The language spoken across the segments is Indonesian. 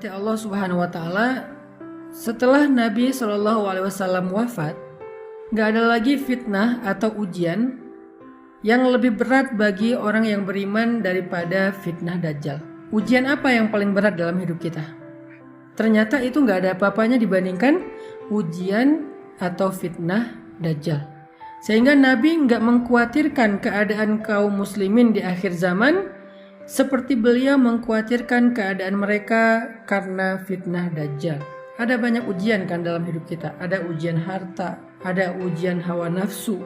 dirahmati Allah Subhanahu wa taala, setelah Nabi SAW wafat, gak ada lagi fitnah atau ujian yang lebih berat bagi orang yang beriman daripada fitnah Dajjal. Ujian apa yang paling berat dalam hidup kita? Ternyata itu gak ada apa-apanya dibandingkan ujian atau fitnah Dajjal. Sehingga Nabi gak mengkhawatirkan keadaan kaum muslimin di akhir zaman seperti beliau mengkhawatirkan keadaan mereka karena fitnah Dajjal. Ada banyak ujian kan dalam hidup kita. Ada ujian harta, ada ujian hawa nafsu,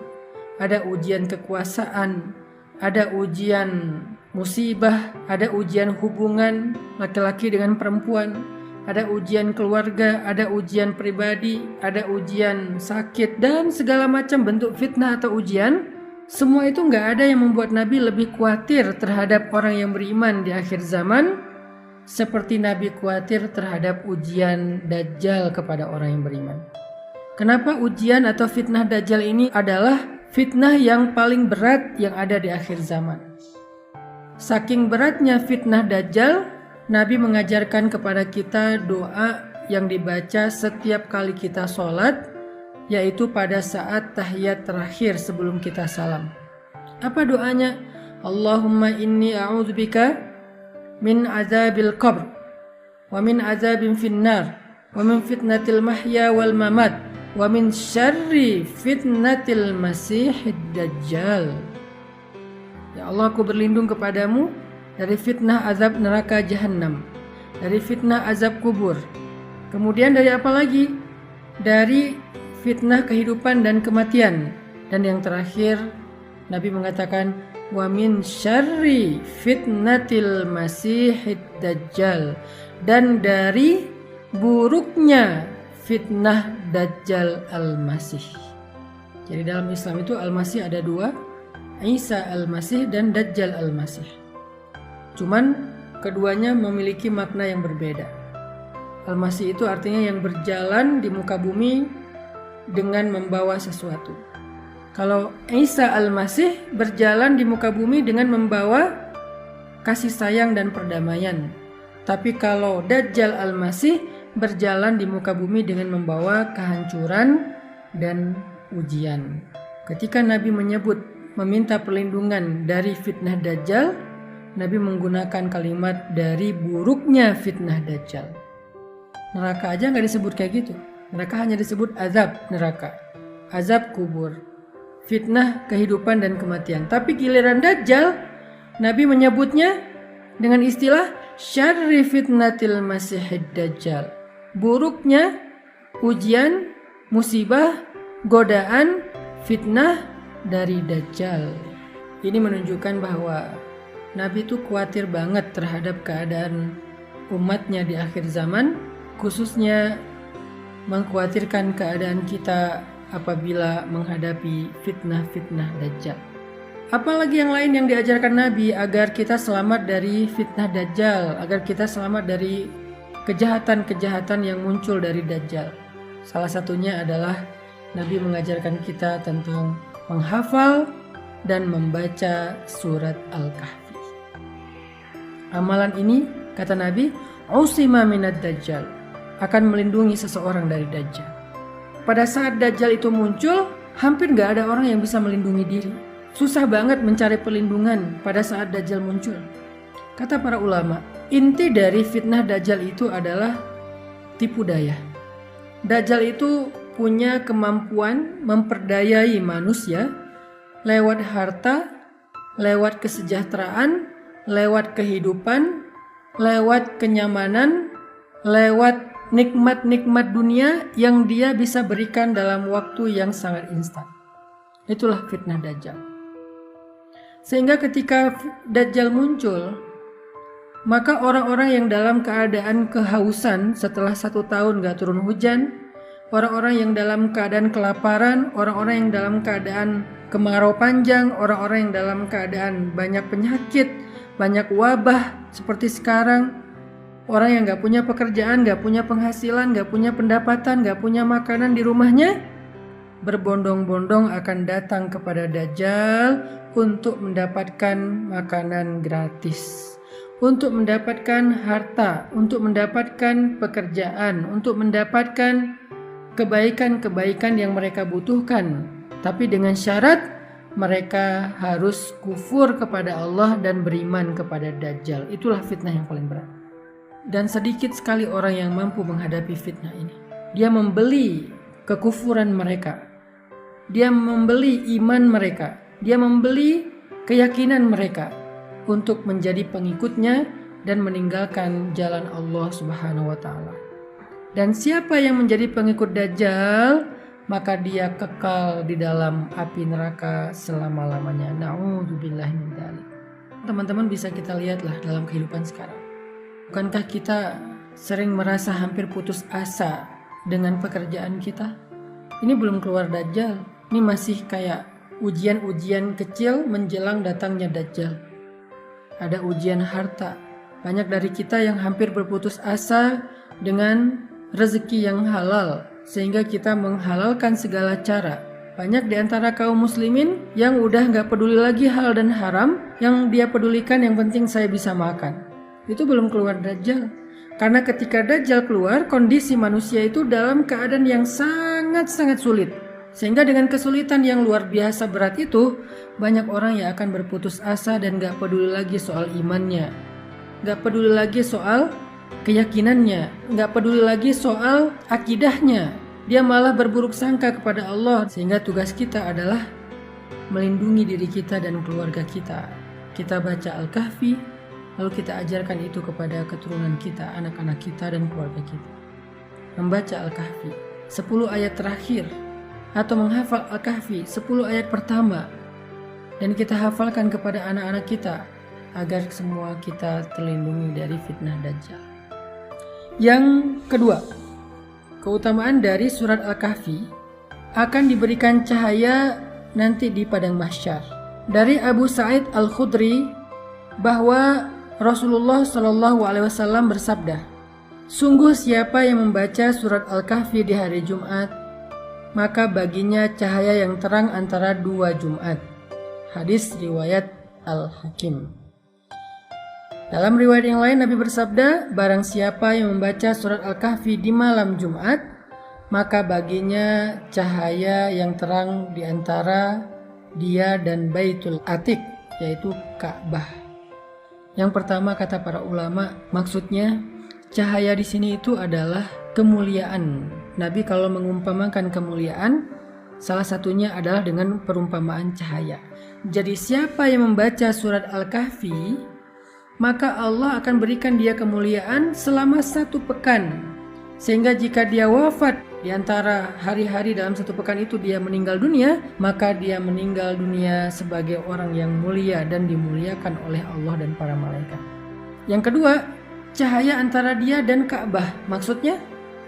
ada ujian kekuasaan, ada ujian musibah, ada ujian hubungan laki-laki dengan perempuan, ada ujian keluarga, ada ujian pribadi, ada ujian sakit, dan segala macam bentuk fitnah atau ujian. Semua itu gak ada yang membuat Nabi lebih khawatir terhadap orang yang beriman di akhir zaman seperti Nabi khawatir terhadap ujian Dajjal kepada orang yang beriman. Kenapa ujian atau fitnah Dajjal ini adalah fitnah yang paling berat yang ada di akhir zaman? Saking beratnya fitnah Dajjal, Nabi mengajarkan kepada kita doa yang dibaca setiap kali kita sholat, yaitu pada saat tahiyat terakhir sebelum kita salam. Apa doanya? Allahumma inni a'udzubika min azabil qabr wa min azabin finnar wa min fitnatil mahya wal mamat wa min syarri fitnatil masihid dajjal. Ya Allah, aku berlindung kepadamu dari fitnah azab neraka jahanam, dari fitnah azab kubur. Kemudian dari apa lagi? Dari fitnah kehidupan dan kematian. Dan yang terakhir Nabi mengatakan wa min syarri fitnatil masihid dajjal, dan dari buruknya fitnah Dajjal al-Masih. Jadi dalam Islam itu al-Masih ada dua, Isa al-Masih dan Dajjal al-Masih. Cuman keduanya memiliki makna yang berbeda. Al-Masih itu artinya yang berjalan di muka bumi dengan membawa sesuatu. Kalau Isa al-Masih berjalan di muka bumi dengan membawa kasih sayang dan perdamaian. Tapi kalau Dajjal al-Masih berjalan di muka bumi dengan membawa kehancuran dan ujian. Ketika Nabi meminta perlindungan dari fitnah Dajjal, Nabi menggunakan kalimat dari buruknya fitnah Dajjal. Neraka aja gak disebut kayak gitu. Neraka hanya disebut azab neraka, azab kubur, fitnah kehidupan dan kematian. Tapi giliran Dajjal, Nabi menyebutnya dengan istilah syarri fitnatil masihid dajjal. Buruknya ujian, musibah, godaan, fitnah dari Dajjal. Ini menunjukkan bahwa Nabi itu khawatir banget terhadap keadaan umatnya di akhir zaman, khususnya mengkhawatirkan keadaan kita apabila menghadapi fitnah-fitnah Dajjal. Apalagi yang lain yang diajarkan Nabi agar kita selamat dari fitnah Dajjal, agar kita selamat dari kejahatan-kejahatan yang muncul dari Dajjal. Salah satunya adalah Nabi mengajarkan kita tentang menghafal dan membaca surat Al-Kahfi. Amalan ini, kata Nabi, usima minad Dajjal, akan melindungi seseorang dari Dajjal. Pada saat Dajjal itu muncul, hampir gak ada orang yang bisa melindungi diri. Susah banget mencari perlindungan pada saat Dajjal muncul. Kata para ulama, inti dari fitnah Dajjal itu adalah tipu daya. Dajjal itu punya kemampuan memperdayai manusia lewat harta, lewat kesejahteraan, lewat kehidupan, lewat kenyamanan, lewat nikmat-nikmat dunia yang dia bisa berikan dalam waktu yang sangat instan. Itulah fitnah Dajjal. Sehingga ketika Dajjal muncul, maka orang-orang yang dalam keadaan kehausan setelah 1 tahun gak turun hujan, orang-orang yang dalam keadaan kelaparan, orang-orang yang dalam keadaan kemarau panjang, orang-orang yang dalam keadaan banyak penyakit, banyak wabah seperti sekarang, orang yang gak punya pekerjaan, gak punya penghasilan, gak punya pendapatan, gak punya makanan di rumahnya, berbondong-bondong akan datang kepada Dajjal untuk mendapatkan makanan gratis, untuk mendapatkan harta, untuk mendapatkan pekerjaan, untuk mendapatkan kebaikan-kebaikan yang mereka butuhkan. Tapi dengan syarat mereka harus kufur kepada Allah dan beriman kepada Dajjal. Itulah fitnah yang paling berat. Dan sedikit sekali orang yang mampu menghadapi fitnah ini. Dia membeli kekufuran mereka. Dia membeli iman mereka. Dia membeli keyakinan mereka untuk menjadi pengikutnya dan meninggalkan jalan Allah Subhanahu wa taala. Dan siapa yang menjadi pengikut Dajjal, maka dia kekal di dalam api neraka selama-lamanya. Na'udzubillahi min dzalik. Teman-teman bisa kita lihatlah dalam kehidupan sekarang. Bukankah kita sering merasa hampir putus asa dengan pekerjaan kita? Ini belum keluar Dajjal. Ini masih kayak ujian-ujian kecil menjelang datangnya Dajjal. Ada ujian harta. Banyak dari kita yang hampir berputus asa dengan rezeki yang halal, sehingga kita menghalalkan segala cara. Banyak di antara kaum muslimin yang udah gak peduli lagi hal dan haram, yang dia pedulikan yang penting saya bisa makan. Itu belum keluar Dajjal. Karena ketika Dajjal keluar, kondisi manusia itu dalam keadaan yang sangat-sangat sulit. Sehingga dengan kesulitan yang luar biasa berat itu, banyak orang yang akan berputus asa dan gak peduli lagi soal imannya. Gak peduli lagi soal keyakinannya. Gak peduli lagi soal akidahnya. Dia malah berburuk sangka kepada Allah. Sehingga tugas kita adalah melindungi diri kita dan keluarga kita. Kita baca Al-Kahfi, lalu kita ajarkan itu kepada keturunan kita, anak-anak kita dan keluarga kita. Membaca Al-Kahfi 10 ayat terakhir, atau menghafal Al-Kahfi 10 ayat pertama, dan kita hafalkan kepada anak-anak kita agar semua kita terlindungi dari fitnah Dajjal. Yang kedua, keutamaan dari surat Al-Kahfi akan diberikan cahaya nanti di padang mahsyar. Dari Abu Sa'id Al-Khudri bahwa Rasulullah SAW bersabda, "Sungguh siapa yang membaca surat Al-Kahfi di hari Jumat, maka baginya cahaya yang terang antara 2 Jumat." Hadis riwayat Al-Hakim. Dalam riwayat yang lain Nabi bersabda, "Barang siapa yang membaca surat Al-Kahfi di malam Jumat, maka baginya cahaya yang terang di antara dia dan Baitul Atiq, yaitu Ka'bah." Yang pertama kata para ulama, maksudnya cahaya di sini itu adalah kemuliaan. Nabi kalau mengumpamakan kemuliaan, salah satunya adalah dengan perumpamaan cahaya. Jadi siapa yang membaca surat Al-Kahfi, maka Allah akan berikan dia kemuliaan selama 1 pekan. Sehingga jika dia wafat di antara hari-hari dalam 1 pekan itu dia meninggal dunia, maka dia meninggal dunia sebagai orang yang mulia dan dimuliakan oleh Allah dan para malaikat. Yang kedua, cahaya antara dia dan Ka'bah. Maksudnya,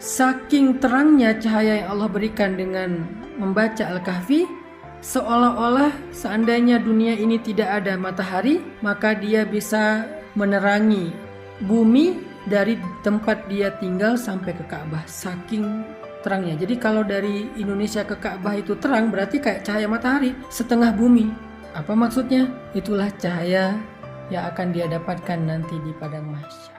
saking terangnya cahaya yang Allah berikan dengan membaca Al-Kahfi, seolah-olah seandainya dunia ini tidak ada matahari, maka dia bisa menerangi bumi dari tempat dia tinggal sampai ke Ka'bah. Saking terangnya. Jadi kalau dari Indonesia ke Ka'bah itu terang, berarti kayak cahaya matahari setengah bumi. Apa maksudnya? Itulah cahaya yang akan dia dapatkan nanti di padang mahsyar.